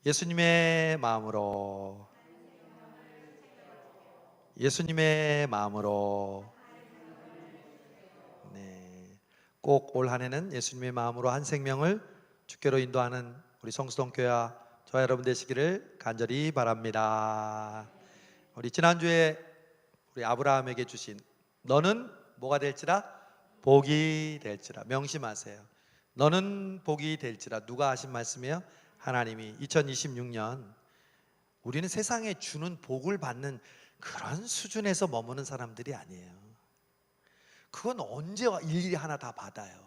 예수님의 마음으로, 예수님의 마음으로. 네, 꼭 올 한해는 예수님의 마음으로 한 생명을 주께로 인도하는 우리 성수동교회와 저와 여러분 되시기를 간절히 바랍니다. 우리 지난주에 우리 아브라함에게 주신 너는 뭐가 될지라? 복이 될지라. 명심하세요. 너는 복이 될지라. 누가 하신 말씀이에요? 하나님이. 2026년 우리는 세상에 주는 복을 받는 그런 수준에서 머무는 사람들이 아니에요. 그건 언제 일일이 하나 다 받아요.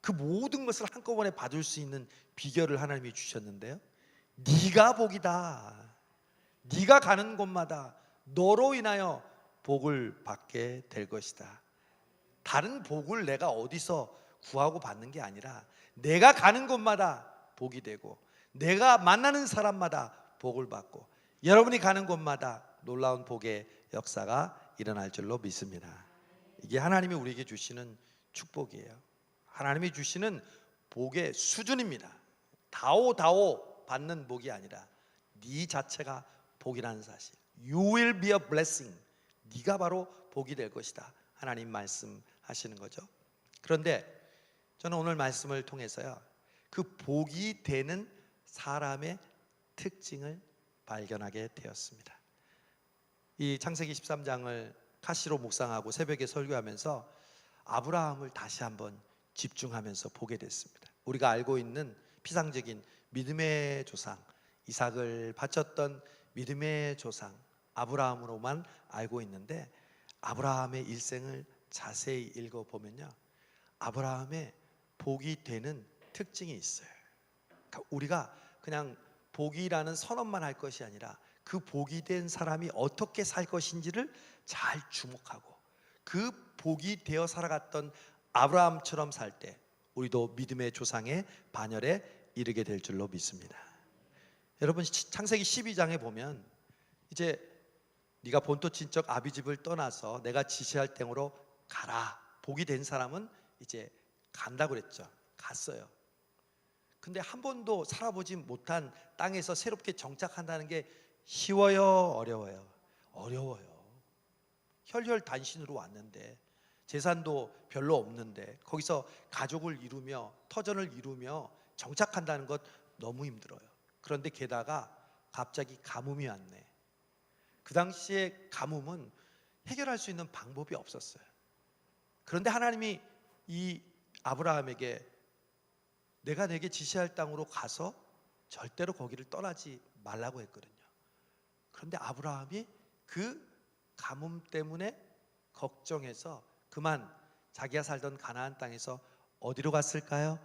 그 모든 것을 한꺼번에 받을 수 있는 비결을 하나님이 주셨는데요, 네가 복이다. 네가 가는 곳마다 너로 인하여 복을 받게 될 것이다. 다른 복을 내가 어디서 구하고 받는 게 아니라 내가 가는 곳마다 복이 되고 내가 만나는 사람마다 복을 받고 여러분이 가는 곳마다 놀라운 복의 역사가 일어날 줄로 믿습니다. 이게 하나님이 우리에게 주시는 축복이에요. 하나님이 주시는 복의 수준입니다. 다오 받는 복이 아니라 네 자체가 복이라는 사실. You will be a blessing. 네가 바로 복이 될 것이다. 하나님 말씀하시는 거죠. 그런데 저는 오늘 말씀을 통해서요, 그 복이 되는 사람의 특징을 발견하게 되었습니다. 이 창세기 13장을 카시로 묵상하고 새벽에 설교하면서 아브라함을 다시 한번 집중하면서 보게 됐습니다. 우리가 알고 있는 피상적인 믿음의 조상, 이삭을 바쳤던 믿음의 조상 아브라함으로만 알고 있는데, 아브라함의 일생을 자세히 읽어보면요, 아브라함의 복이 되는 특징이 있어요. 그러니까 우리가 그냥 복이라는 선언만 할 것이 아니라 그 복이 된 사람이 어떻게 살 것인지를 잘 주목하고 그 복이 되어 살아갔던 아브라함처럼 살 때 우리도 믿음의 조상의 반열에 이르게 될 줄로 믿습니다. 여러분, 창세기 12장에 보면 이제 네가 본토 친척 아비집을 떠나서 내가 지시할 땅으로 가라. 복이 된 사람은 이제 간다고 그랬죠. 갔어요. 근데 한 번도 살아보지 못한 땅에서 새롭게 정착한다는 게 쉬워요? 어려워요? 어려워요. 혈혈단신으로 왔는데 재산도 별로 없는데 거기서 가족을 이루며 터전을 이루며 정착한다는 것 너무 힘들어요. 그런데 게다가 갑자기 가뭄이 왔네. 그 당시에 가뭄은 해결할 수 있는 방법이 없었어요. 그런데 하나님이 이 아브라함에게 내가 내게 지시할 땅으로 가서 절대로 거기를 떠나지 말라고 했거든요. 그런데 아브라함이 그 가뭄 때문에 걱정해서 그만 자기가 살던 가나안 땅에서 어디로 갔을까요?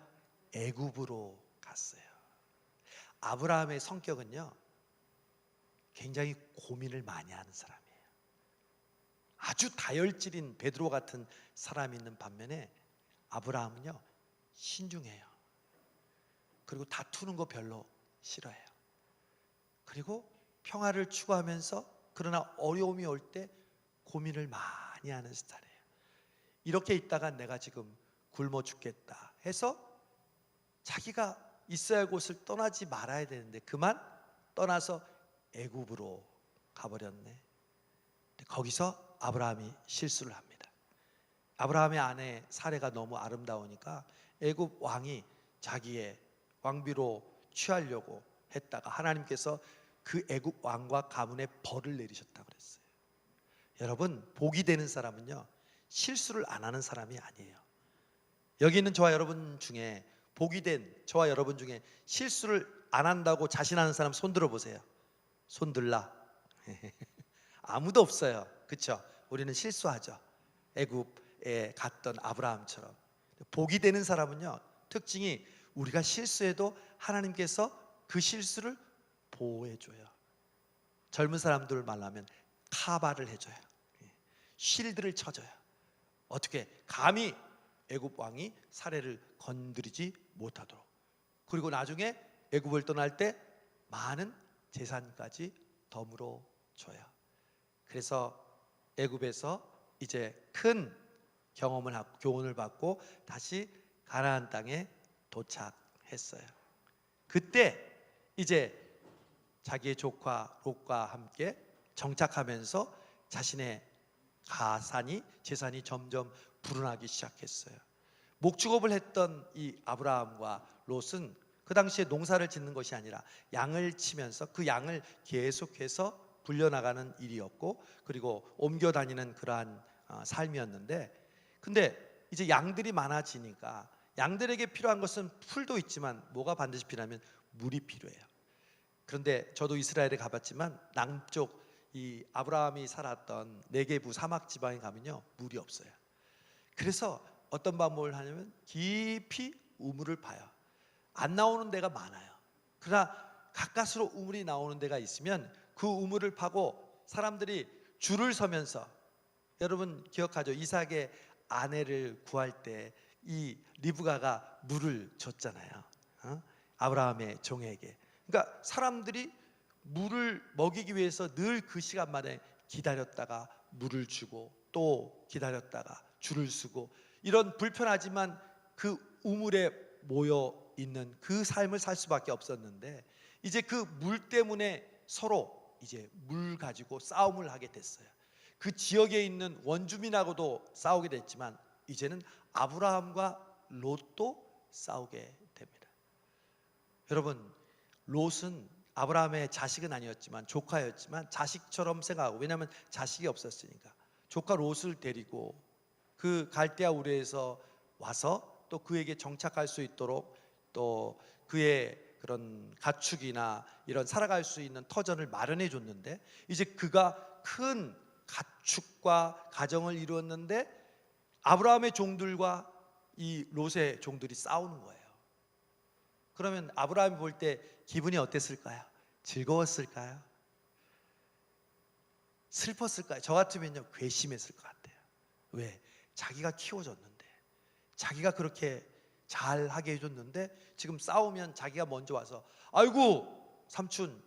애굽으로 갔어요. 아브라함의 성격은요, 굉장히 고민을 많이 하는 사람이에요. 아주 다혈질인 베드로 같은 사람이 있는 반면에 아브라함은요, 신중해요. 그리고 다투는 거 별로 싫어해요. 그리고 평화를 추구하면서 그러나 어려움이 올 때 고민을 많이 하는 스타일이에요. 이렇게 있다가 내가 지금 굶어 죽겠다 해서 자기가 있어야 할 곳을 떠나지 말아야 되는데 그만 떠나서 애굽으로 가버렸네. 거기서 아브라함이 실수를 합니다. 아브라함의 아내 사레가 너무 아름다우니까 애굽 왕이 자기의 왕비로 취하려고 했다가 하나님께서 그 애굽 왕과 가문에 벌을 내리셨다고 그랬어요. 여러분, 복이 되는 사람은요, 실수를 안 하는 사람이 아니에요. 여기 있는 저와 여러분 중에 복이 된 저와 여러분 중에 실수를 안 한다고 자신하는 사람 손 들어보세요. 손 들라. 아무도 없어요. 그렇죠? 우리는 실수하죠. 애굽에 갔던 아브라함처럼. 복이 되는 사람은요, 특징이 우리가 실수해도 하나님께서 그 실수를 보호해줘요. 젊은 사람들 말하면 카바를 해줘요. 쉴드를 쳐줘요. 어떻게? 감히 애굽 왕이 사례를 건드리지 못하도록. 그리고 나중에 애굽을 떠날 때 많은 재산까지 덤으로 줘요. 그래서 애굽에서 이제 큰 경험을 하고 교훈을 받고 다시 가나안 땅에 도착했어요. 그때 이제 자기의 조카 롯과 함께 정착하면서 자신의 재산이 점점 불어나기 시작했어요. 목축업을 했던 이 아브라함과 롯은 그 당시에 농사를 짓는 것이 아니라 양을 치면서 그 양을 계속해서 불려나가는 일이었고, 그리고 옮겨 다니는 그러한 삶이었는데, 근데 이제 양들이 많아지니까 양들에게 필요한 것은 풀도 있지만 뭐가 반드시 필요하면 물이 필요해요. 그런데 저도 이스라엘에 가봤지만 남쪽 이 아브라함이 살았던 네게부 사막 지방에 가면요, 물이 없어요. 그래서 어떤 방법을 하냐면 깊이 우물을 파요. 안 나오는 데가 많아요. 그러나 가까스로 우물이 나오는 데가 있으면 그 우물을 파고 사람들이 줄을 서면서, 여러분 기억하죠? 이삭의 아내를 구할 때 이 리브가가 물을 줬잖아요. 아브라함의 종에게. 그러니까 사람들이 물을 먹이기 위해서 늘 그 시간만에 기다렸다가 물을 주고 또 기다렸다가 줄을 서고, 이런 불편하지만 그 우물에 모여 있는 그 삶을 살 수밖에 없었는데, 이제 그 물 때문에 서로 이제 물 가지고 싸움을 하게 됐어요. 그 지역에 있는 원주민하고도 싸우게 됐지만 이제는 아브라함과 롯도 싸우게 됩니다. 여러분, 롯은 아브라함의 자식은 아니었지만 조카였지만 자식처럼 생각하고, 왜냐하면 자식이 없었으니까 조카 롯을 데리고 그 갈대아 우르에서 와서 또 그에게 정착할 수 있도록 또 그의 그런 가축이나 이런 살아갈 수 있는 터전을 마련해 줬는데, 이제 그가 큰 가축과 가정을 이루었는데 아브라함의 종들과 이 롯의 종들이 싸우는 거예요. 그러면 아브라함이 볼 때 기분이 어땠을까요? 즐거웠을까요? 슬펐을까요? 저 같으면요, 괘씸했을 것 같아요. 왜? 자기가 키워줬는데, 자기가 그렇게 잘하게 해줬는데 지금 싸우면 자기가 먼저 와서 아이고 삼촌,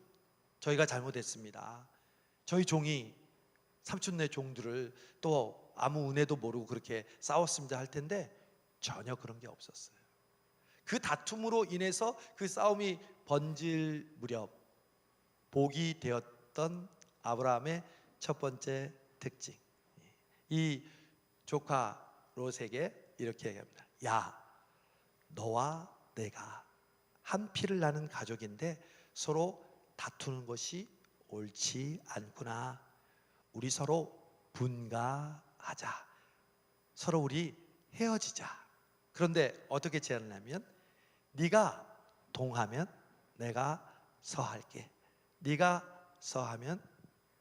저희가 잘못했습니다. 저희 종이 삼촌네 종들을 또 아무 은혜도 모르고 그렇게 싸웠습니다 할 텐데 전혀 그런 게 없었어요. 그 다툼으로 인해서 그 싸움이 번질 무렵 복이 되었던 아브라함의 첫 번째 특징, 이 조카 롯에게 이렇게 얘기합니다. 야, 너와 내가 한 피를 나는 가족인데 서로 다투는 것이 옳지 않구나. 우리 서로 분가하자. 서로 우리 헤어지자. 그런데 어떻게 제안을 하면, 네가 동하면 내가 서할게, 네가 서하면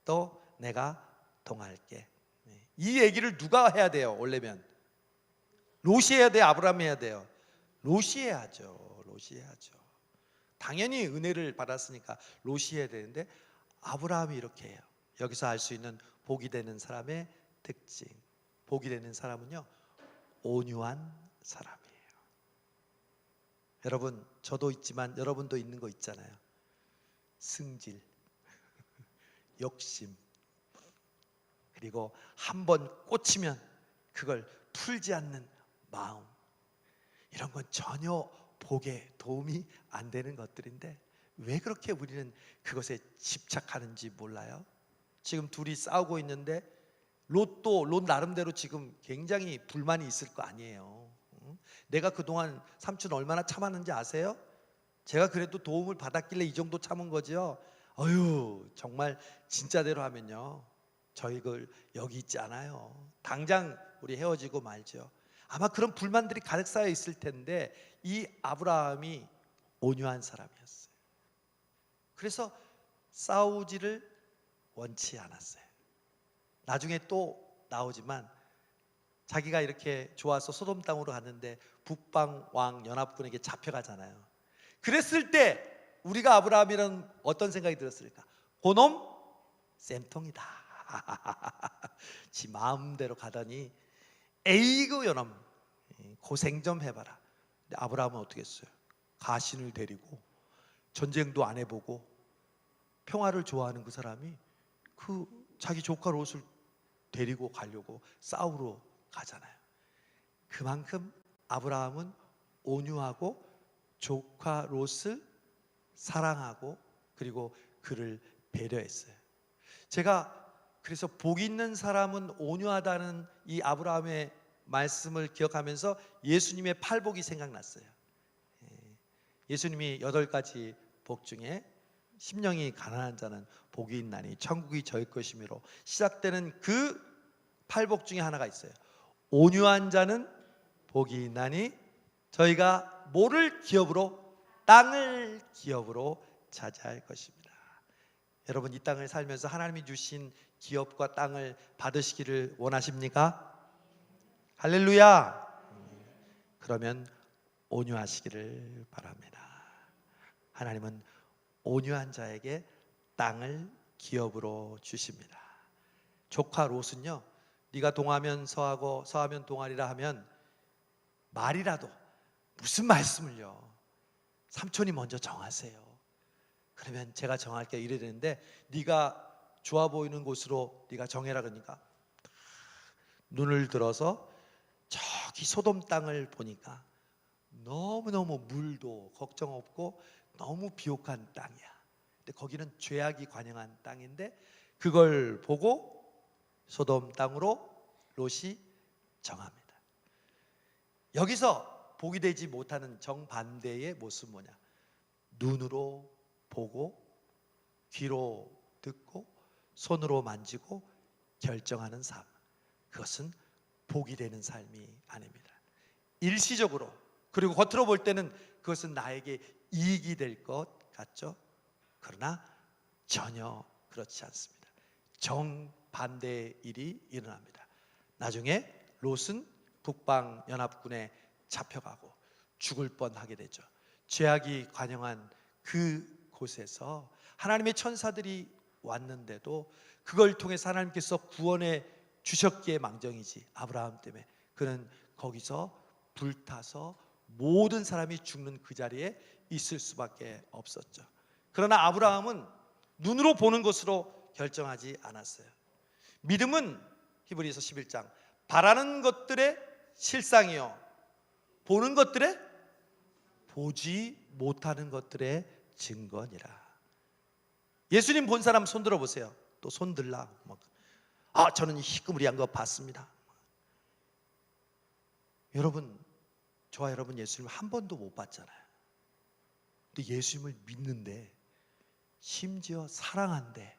또 내가 동할게. 이 얘기를 누가 해야 돼요? 원래면 롯이 해야 돼요? 아브라함이 해야 돼요? 롯이 해야죠. 롯이 해야죠. 당연히 은혜를 받았으니까 롯이 해야 되는데 아브라함이 이렇게 해요. 여기서 알 수 있는 복이 되는 사람의 특징, 복이 되는 사람은요, 온유한 사람이에요. 여러분, 저도 있지만 여러분도 있는 거 있잖아요. 승질, 욕심, 그리고 한번 꽂히면 그걸 풀지 않는 마음, 이런 건 전혀 복에 도움이 안 되는 것들인데 왜 그렇게 우리는 그것에 집착하는지 몰라요? 지금 둘이 싸우고 있는데 롯 나름대로 지금 굉장히 불만이 있을 거 아니에요. 내가 그동안 삼촌 얼마나 참았는지 아세요? 제가 그래도 도움을 받았길래 이 정도 참은 거죠. 어휴, 정말 진짜대로 하면요, 저희 걸 여기 있지 않아요. 당장 우리 헤어지고 말죠. 아마 그런 불만들이 가득 쌓여 있을 텐데 이 아브라함이 온유한 사람이었어요. 그래서 싸우지를 원치 않았어요. 나중에 또 나오지만 자기가 이렇게 좋아서 소돔 땅으로 갔는데 북방 왕 연합군에게 잡혀가잖아요. 그랬을 때 우리가 아브라함이란 어떤 생각이 들었을까? 고놈 쌤통이다. 지 마음대로 가더니 에이구 요놈, 고생 좀 해봐라. 근데 아브라함은 어떻게 했어요? 가신을 데리고 전쟁도 안 해보고 평화를 좋아하는 그 사람이 그 자기 조카 롯을 데리고 가려고 싸우러 가잖아요. 그만큼 아브라함은 온유하고 조카 롯을 사랑하고 그리고 그를 배려했어요. 제가 그래서 복 있는 사람은 온유하다는 이 아브라함의 말씀을 기억하면서 예수님의 팔복이 생각났어요. 예수님이 8가지 복 중에 심령이 가난한 자는 복이 있나니 천국이 저희 것이므로 시작되는 그 팔복 중에 하나가 있어요. 온유한 자는 복이 있나니 저희가 뭐를 기업으로? 땅을 기업으로 차지할 것입니다. 여러분, 이 땅을 살면서 하나님이 주신 기업과 땅을 받으시기를 원하십니까? 할렐루야. 그러면 온유하시기를 바랍니다. 하나님은 온유한 자에게 땅을 기업으로 주십니다. 조카 롯은요, 네가 동하면 서하고 서하면 동하리라 하면 말이라도 무슨 말씀을요, 삼촌이 먼저 정하세요. 그러면 제가 정할게 이래 되는데 네가 좋아 보이는 곳으로 네가 정해라. 그러니까 눈을 들어서 저기 소돔 땅을 보니까 너무너무 물도 걱정 없고 너무 비옥한 땅이야. 근데 거기는 죄악이 관영한 땅인데 그걸 보고 소돔 땅으로 롯이 정합니다. 여기서 복이 되지 못하는 정반대의 모습 뭐냐? 눈으로 보고 귀로 듣고 손으로 만지고 결정하는 삶, 그것은 복이 되는 삶이 아닙니다. 일시적으로, 그리고 겉으로 볼 때는 그것은 나에게 이익이 될 것 같죠? 그러나 전혀 그렇지 않습니다. 정반대의 일이 일어납니다. 나중에 롯은 북방연합군에 잡혀가고 죽을 뻔하게 되죠. 죄악이 관영한 그곳에서 하나님의 천사들이 왔는데도 그걸 통해서 하나님께서 구원해 주셨기에 망정이지, 아브라함 때문에 그는 거기서 불타서 모든 사람이 죽는 그 자리에 있을 수밖에 없었죠. 그러나 아브라함은 눈으로 보는 것으로 결정하지 않았어요. 믿음은 히브리서 11장 바라는 것들의 실상이요 보는 것들의 보지 못하는 것들의 증거니라. 예수님 본 사람 손 들어보세요. 또 손 들라. 저는 희끄무리한 거 봤습니다. 여러분, 저와 여러분 예수님을 한 번도 못 봤잖아요. 근데 예수님을 믿는데, 심지어 사랑한데,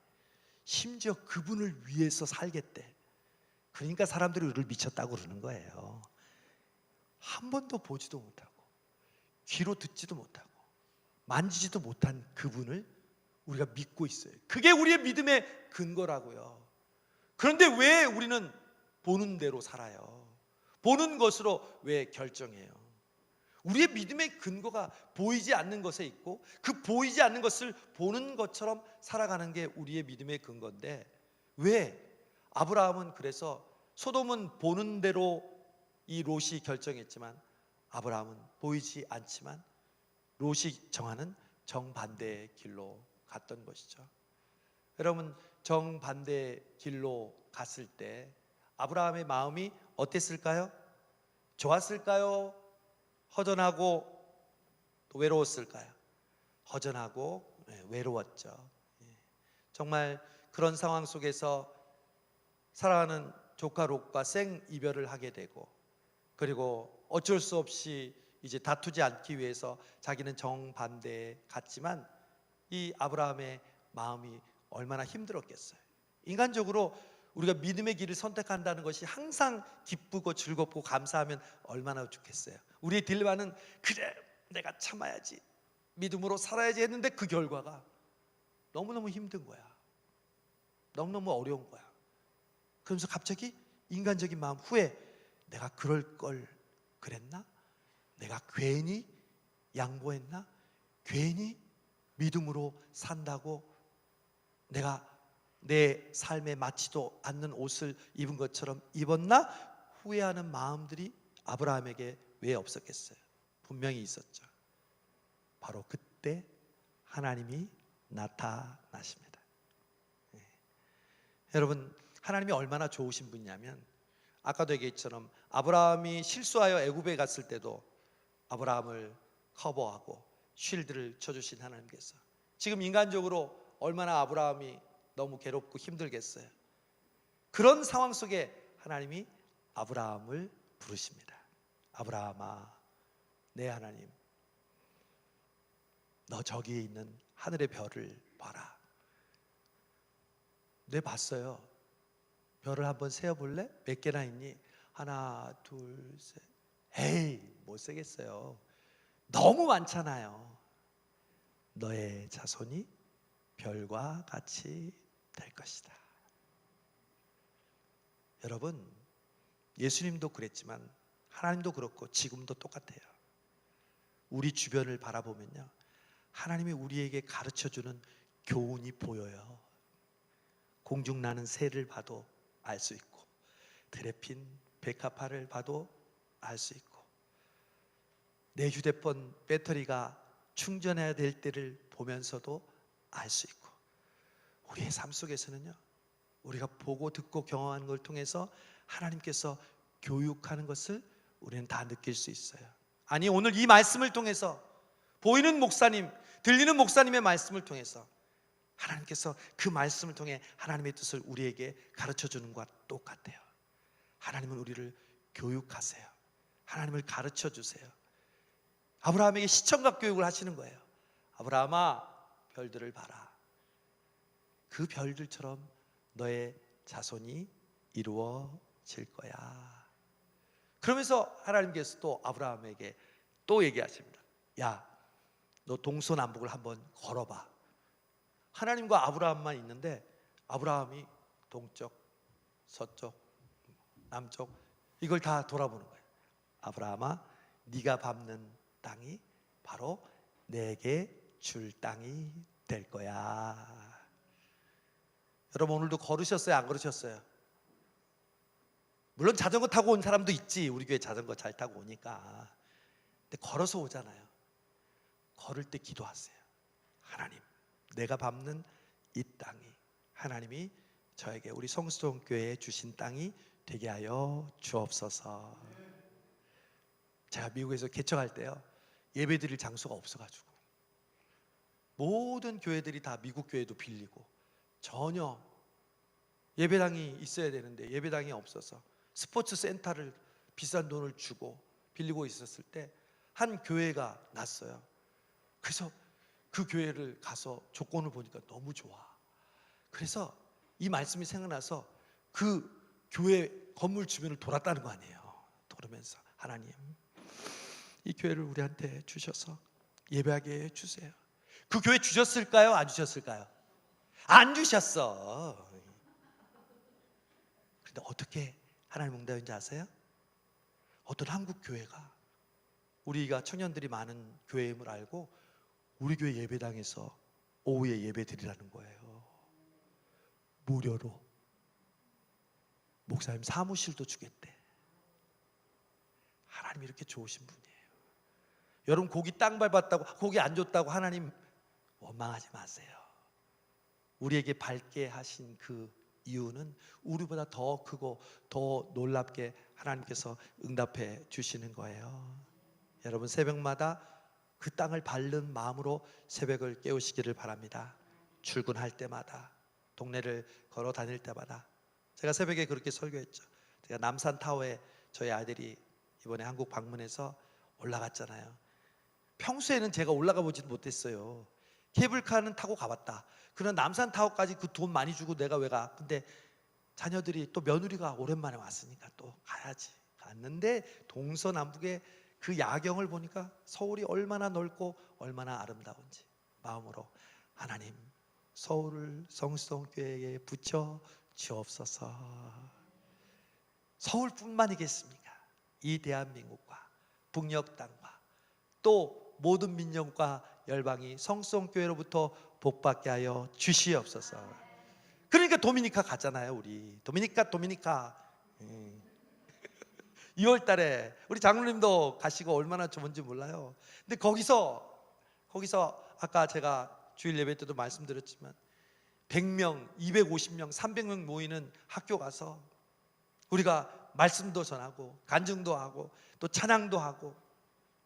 심지어 그분을 위해서 살겠대. 그러니까 사람들이 우리를 미쳤다고 그러는 거예요. 한 번도 보지도 못하고 귀로 듣지도 못하고 만지지도 못한 그분을 우리가 믿고 있어요. 그게 우리의 믿음의 근거라고요. 그런데 왜 우리는 보는 대로 살아요? 보는 것으로 왜 결정해요? 우리의 믿음의 근거가 보이지 않는 것에 있고 그 보이지 않는 것을 보는 것처럼 살아가는 게 우리의 믿음의 근거인데, 왜 아브라함은 그래서 소돔은 보는 대로 이 롯이 결정했지만 아브라함은 보이지 않지만 롯이 정하는 정반대의 길로 갔던 것이죠. 여러분, 정반대의 길로 갔을 때 아브라함의 마음이 어땠을까요? 좋았을까요? 허전하고 또 외로웠을까요? 허전하고 외로웠죠. 정말 그런 상황 속에서 사랑하는 조카 롯과 생 이별을 하게 되고, 그리고 어쩔 수 없이 이제 다투지 않기 위해서 자기는 정반대에 갔지만 이 아브라함의 마음이 얼마나 힘들었겠어요. 인간적으로 우리가 믿음의 길을 선택한다는 것이 항상 기쁘고 즐겁고 감사하면 얼마나 좋겠어요. 우리의 딜레마는 그래 내가 참아야지, 믿음으로 살아야지 했는데 그 결과가 너무너무 힘든 거야. 너무너무 어려운 거야. 그러면서 갑자기 인간적인 마음, 후회, 내가 그럴 걸 그랬나? 내가 괜히 양보했나? 괜히 믿음으로 산다고 내가 내 삶에 맞지도 않는 옷을 입은 것처럼 입었나? 후회하는 마음들이 아브라함에게 왜 없었겠어요? 분명히 있었죠. 바로 그때 하나님이 나타나십니다. 여러분, 하나님이 얼마나 좋으신 분이냐면, 아까도 얘기했처럼 아브라함이 실수하여 애굽에 갔을 때도 아브라함을 커버하고 쉴드를 쳐주신 하나님께서 지금 인간적으로 얼마나 아브라함이 너무 괴롭고 힘들겠어요. 그런 상황 속에 하나님이 아브라함을 부르십니다. 아브라함아, 내 하나님, 너 저기에 있는 하늘의 별을 봐라. 네, 봤어요. 별을 한번 세어볼래? 몇 개나 있니? 하나, 둘, 셋. 에이, 못 세겠어요. 너무 많잖아요. 너의 자손이 별과 같이 될 것이다. 여러분, 예수님도 그랬지만 하나님도 그렇고 지금도 똑같아요. 우리 주변을 바라보면요, 하나님이 우리에게 가르쳐주는 교훈이 보여요. 공중 나는 새를 봐도 알 수 있고, 들에 핀 백합화를 봐도 알 수 있고, 내 휴대폰 배터리가 충전해야 될 때를 보면서도 알 수 있고, 우리의 삶 속에서는요, 우리가 보고 듣고 경험하는 걸 통해서 하나님께서 교육하는 것을 우리는 다 느낄 수 있어요. 아니, 오늘 이 말씀을 통해서 보이는 목사님, 들리는 목사님의 말씀을 통해서 하나님께서 그 말씀을 통해 하나님의 뜻을 우리에게 가르쳐주는 것과 똑같아요. 하나님은 우리를 교육하세요. 하나님을 가르쳐 주세요. 아브라함에게 시청각 교육을 하시는 거예요. 아브라함아, 별들을 봐라. 그 별들처럼 너의 자손이 이루어질 거야. 그러면서 하나님께서 또 아브라함에게 또 얘기하십니다. 야, 너 동서남북을 한번 걸어봐. 하나님과 아브라함만 있는데 아브라함이 동쪽, 서쪽, 남쪽 이걸 다 돌아보는 거예요. 아브라함아, 네가 밟는 땅이 바로 내게 줄 땅이 될 거야. 여러분, 오늘도 걸으셨어요? 안 걸으셨어요? 물론 자전거 타고 온 사람도 있지. 우리 교회 자전거 잘 타고 오니까. 근데 걸어서 오잖아요. 걸을 때 기도하세요. 하나님, 내가 밟는 이 땅이 하나님이 저에게 우리 성수동교회에 주신 땅이 되게 하여 주옵소서. 제가 미국에서 개척할 때요, 예배드릴 장소가 없어가지고 모든 교회들이 다 미국 교회도 빌리고 전혀 예배당이 있어야 되는데 예배당이 없어서 스포츠 센터를 비싼 돈을 주고 빌리고 있었을 때 한 교회가 났어요. 그래서 그 교회를 가서 조건을 보니까 너무 좋아. 그래서 이 말씀이 생각나서 그 교회 건물 주변을 돌았다는 거 아니에요. 돌으면서 하나님, 이 교회를 우리한테 주셔서 예배하게 해주세요. 그 교회 주셨을까요? 안 주셨을까요? 안 주셨어. 그런데 어떻게 하나님 응답인지 아세요? 어떤 한국 교회가 우리가 청년들이 많은 교회임을 알고 우리 교회 예배당에서 오후에 예배 드리라는 거예요. 무료로. 목사님 사무실도 주겠대. 하나님 이렇게 좋으신 분이에요. 여러분, 고기 땅 밟았다고, 고기 안 줬다고 하나님 원망하지 마세요. 우리에게 밝게 하신 그 이유는 우리보다 더 크고 더 놀랍게 하나님께서 응답해 주시는 거예요. 여러분, 새벽마다 그 땅을 밟는 마음으로 새벽을 깨우시기를 바랍니다. 출근할 때마다, 동네를 걸어 다닐 때마다. 제가 새벽에 그렇게 설교했죠. 제가 남산타워에 저희 아들이 이번에 한국 방문해서 올라갔잖아요. 평소에는 제가 올라가 보지도 못했어요. 케이블카는 타고 가봤다. 그러나 남산타워까지 그 돈 많이 주고 내가 왜 가? 근데 자녀들이 또 며느리가 오랜만에 왔으니까 또 가야지. 갔는데 동서남북의 그 야경을 보니까 서울이 얼마나 넓고 얼마나 아름다운지 마음으로 하나님, 서울을 성수동교회에 붙여 주옵소서. 서울뿐만이겠습니까? 이 대한민국과 북녘 땅과 또 모든 민족과 열방이 성수동교회로부터 복받게 하여 주시옵소서. 그러니까 도미니카 가잖아요. 우리 도미니카 2월 달에 우리 장로님도 가시고 얼마나 좋은지 몰라요. 근데 거기서 아까 제가 주일 예배 때도 말씀드렸지만 100명, 250명, 300명 모이는 학교 가서 우리가 말씀도 전하고 간증도 하고 또 찬양도 하고,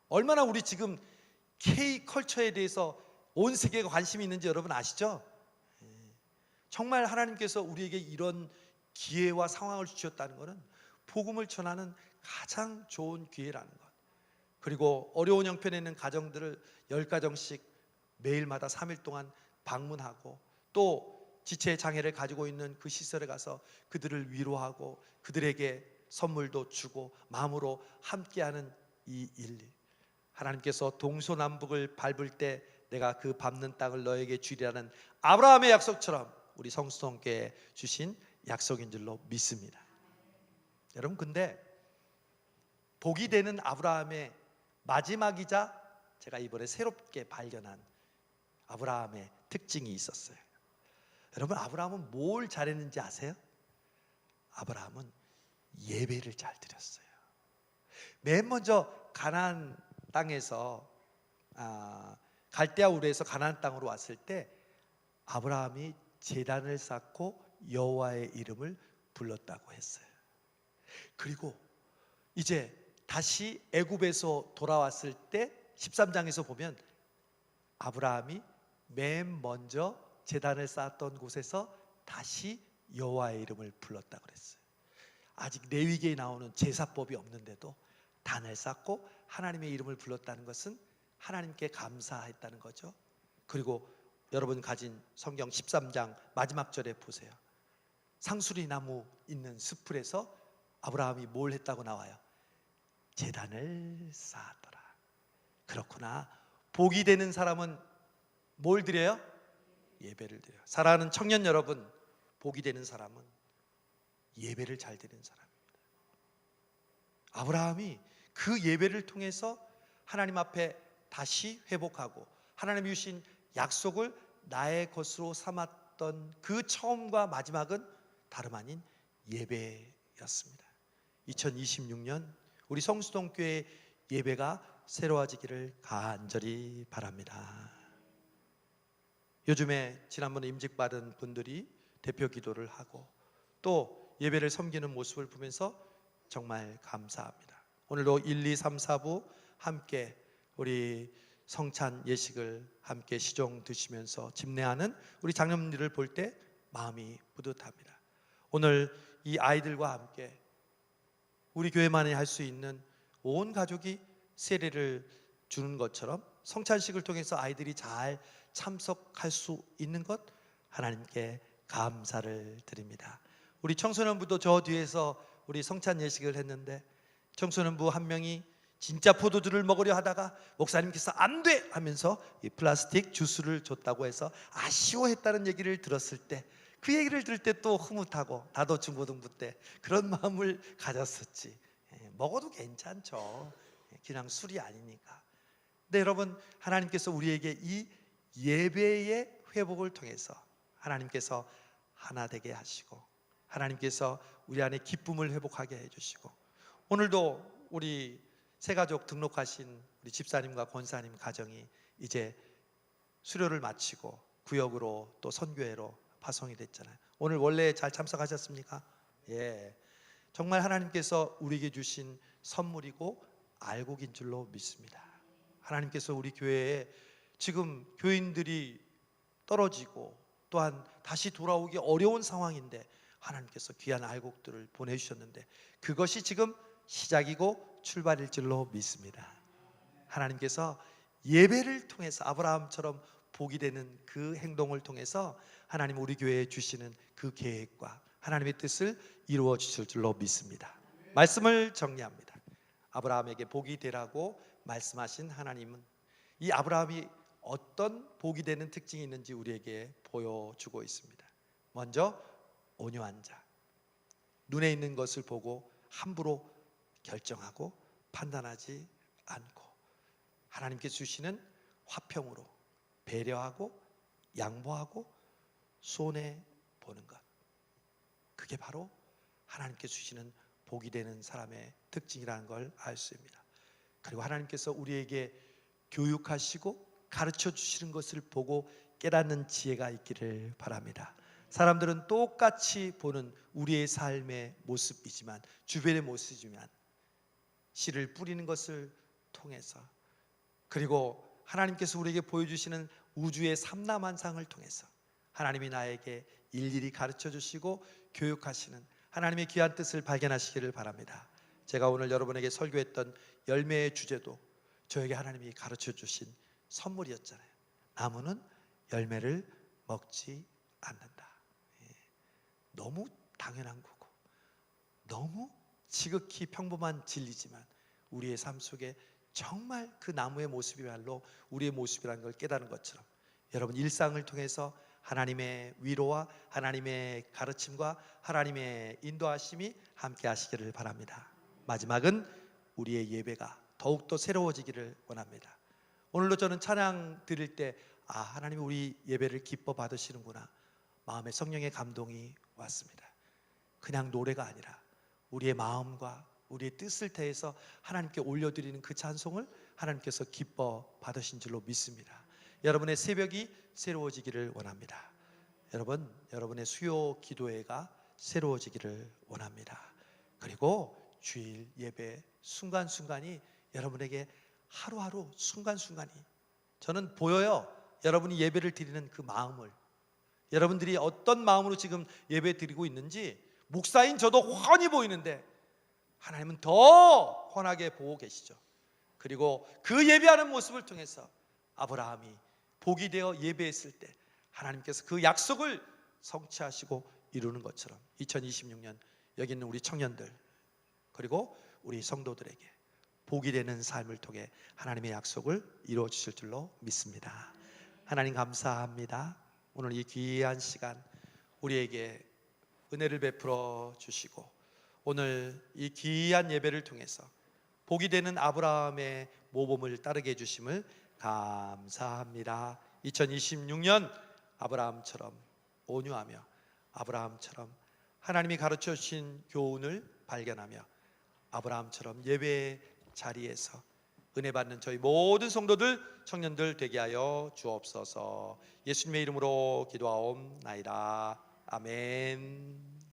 얼마나 우리 지금 K컬처에 대해서 온 세계가 관심이 있는지 여러분 아시죠? 정말 하나님께서 우리에게 이런 기회와 상황을 주셨다는 것은 복음을 전하는 가장 좋은 기회라는 것. 그리고 어려운 형편에 있는 가정들을 10가정씩 매일마다 3일 동안 방문하고, 또 지체 장애를 가지고 있는 그 시설에 가서 그들을 위로하고 그들에게 선물도 주고 마음으로 함께하는 이 일, 하나님께서 동서남북을 밟을 때 내가 그 밟는 땅을 너에게 주리라는 아브라함의 약속처럼 우리 성수동교회에 주신 약속인 줄로 믿습니다. 여러분, 근데 복이 되는 아브라함의 마지막이자 제가 이번에 새롭게 발견한 아브라함의 특징이 있었어요. 여러분, 아브라함은 뭘 잘했는지 아세요? 아브라함은 예배를 잘 드렸어요. 맨 먼저 가나안 땅에서 갈대아 우르에서 가나안 땅으로 왔을 때 아브라함이 제단을 쌓고 여호와의 이름을 불렀다고 했어요. 그리고 이제 다시 애굽에서 돌아왔을 때 13장에서 보면 아브라함이 맨 먼저 제단을 쌓았던 곳에서 다시 여호와의 이름을 불렀다고 그랬어요. 아직 레위기에 나오는 제사법이 없는데도 단을 쌓고 하나님의 이름을 불렀다는 것은 하나님께 감사했다는 거죠. 그리고 여러분 가진 성경 13장 마지막 절에 보세요. 상수리 나무 있는 숲풀에서 아브라함이 뭘 했다고 나와요? 제단을 쌓았더라. 그렇구나. 복이 되는 사람은 뭘 드려요? 예배를 드려요. 사랑하는 청년 여러분, 복이 되는 사람은 예배를 잘 드리는 사람입니다. 아브라함이 그 예배를 통해서 하나님 앞에 다시 회복하고 하나님이 주신 약속을 나의 것으로 삼았던 그 처음과 마지막은 다름 아닌 예배였습니다. 2026년 우리 성수동교회 예배가 새로워지기를 간절히 바랍니다. 요즘에 지난번에 임직받은 분들이 대표 기도를 하고 또 예배를 섬기는 모습을 보면서 정말 감사합니다. 오늘도 1, 2, 3, 4부 함께 우리 성찬 예식을 함께 시종 드시면서 집례하는 우리 장로님들을 볼 때 마음이 뿌듯합니다. 오늘 이 아이들과 함께 우리 교회만이 할 수 있는 온 가족이 세례를 주는 것처럼 성찬식을 통해서 아이들이 잘 참석할 수 있는 것 하나님께 감사를 드립니다. 우리 청소년부도 저 뒤에서 우리 성찬 예식을 했는데 청소년부 한 명이 진짜 포도주를 먹으려 하다가 목사님께서 안 돼! 하면서 이 플라스틱 주스를 줬다고 해서 아쉬워했다는 얘기를 들었을 때 그 얘기를 들을 때 또 흐뭇하고 나도 중고등부 때 그런 마음을 가졌었지. 먹어도 괜찮죠. 그냥 술이 아니니까. 근데 여러분, 하나님께서 우리에게 이 예배의 회복을 통해서 하나님께서 하나 되게 하시고 하나님께서 우리 안에 기쁨을 회복하게 해주시고 오늘도 우리 새가족 등록하신 우리 집사님과 권사님 가정이 이제 수료를 마치고 구역으로 또 선교회로 파송이 됐잖아요. 오늘 원래 잘 참석하셨습니까? 예, 정말 하나님께서 우리에게 주신 선물이고 알곡인 줄로 믿습니다. 하나님께서 우리 교회에 지금 교인들이 떨어지고 또한 다시 돌아오기 어려운 상황인데 하나님께서 귀한 알곡들을 보내주셨는데 그것이 지금 시작이고 출발일 줄로 믿습니다. 하나님께서 예배를 통해서 아브라함처럼 복이 되는 그 행동을 통해서 하나님 우리 교회에 주시는 그 계획과 하나님의 뜻을 이루어 주실 줄로 믿습니다. 말씀을 정리합니다. 아브라함에게 복이 되라고 말씀하신 하나님은 이 아브라함이 어떤 복이 되는 특징이 있는지 우리에게 보여주고 있습니다. 먼저 온유한 자, 눈에 있는 것을 보고 함부로 결정하고 판단하지 않고 하나님께 주시는 화평으로 배려하고 양보하고 손해보는 것, 그게 바로 하나님께 주시는 복이 되는 사람의 특징이라는 걸 알 수 있습니다. 그리고 하나님께서 우리에게 교육하시고 가르쳐 주시는 것을 보고 깨닫는 지혜가 있기를 바랍니다. 사람들은 똑같이 보는 우리의 삶의 모습이지만 주변의 모습이지만 씨를 뿌리는 것을 통해서 그리고 하나님께서 우리에게 보여주시는 우주의 삼라만상을 통해서 하나님이 나에게 일일이 가르쳐 주시고 교육하시는 하나님의 귀한 뜻을 발견하시기를 바랍니다. 제가 오늘 여러분에게 설교했던 열매의 주제도 저에게 하나님이 가르쳐 주신 선물이었잖아요. 나무는 열매를 먹지 않는다. 너무 당연한 거고 너무 지극히 평범한 진리지만 우리의 삶 속에 정말 그 나무의 모습이야말로 우리의 모습이라는 걸 깨달은 것처럼 여러분 일상을 통해서 하나님의 위로와 하나님의 가르침과 하나님의 인도하심이 함께 하시기를 바랍니다. 마지막은 우리의 예배가 더욱더 새로워지기를 원합니다. 오늘도 저는 찬양 드릴 때 하나님이 우리 예배를 기뻐 받으시는구나, 마음에 성령의 감동이 왔습니다. 그냥 노래가 아니라 우리의 마음과 우리의 뜻을 다해서 하나님께 올려드리는 그 찬송을 하나님께서 기뻐 받으신 줄로 믿습니다. 여러분의 새벽이 새로워지기를 원합니다. 여러분의 수요 기도회가 새로워지기를 원합니다. 그리고 주일 예배 순간순간이 여러분에게 하루하루 순간순간이 저는 보여요. 여러분이 예배를 드리는 그 마음을, 여러분들이 어떤 마음으로 지금 예배 드리고 있는지 목사인 저도 훤히 보이는데 하나님은 더 훤하게 보고 계시죠. 그리고 그 예배하는 모습을 통해서 아브라함이 복이 되어 예배했을 때 하나님께서 그 약속을 성취하시고 이루는 것처럼 2026년 여기 있는 우리 청년들 그리고 우리 성도들에게 복이 되는 삶을 통해 하나님의 약속을 이루어 주실 줄로 믿습니다. 하나님 감사합니다. 오늘 이 귀한 시간 우리에게 은혜를 베풀어 주시고 오늘 이 귀한 예배를 통해서 복이 되는 아브라함의 모범을 따르게 해주심을 감사합니다. 2026년 아브라함처럼 온유하며 아브라함처럼 하나님이 가르쳐 주신 교훈을 발견하며 아브라함처럼 예배 자리에서 은혜 받는 저희 모든 성도들 청년들 되게 하여 주옵소서. 예수님의 이름으로 기도하옵나이다. 아멘.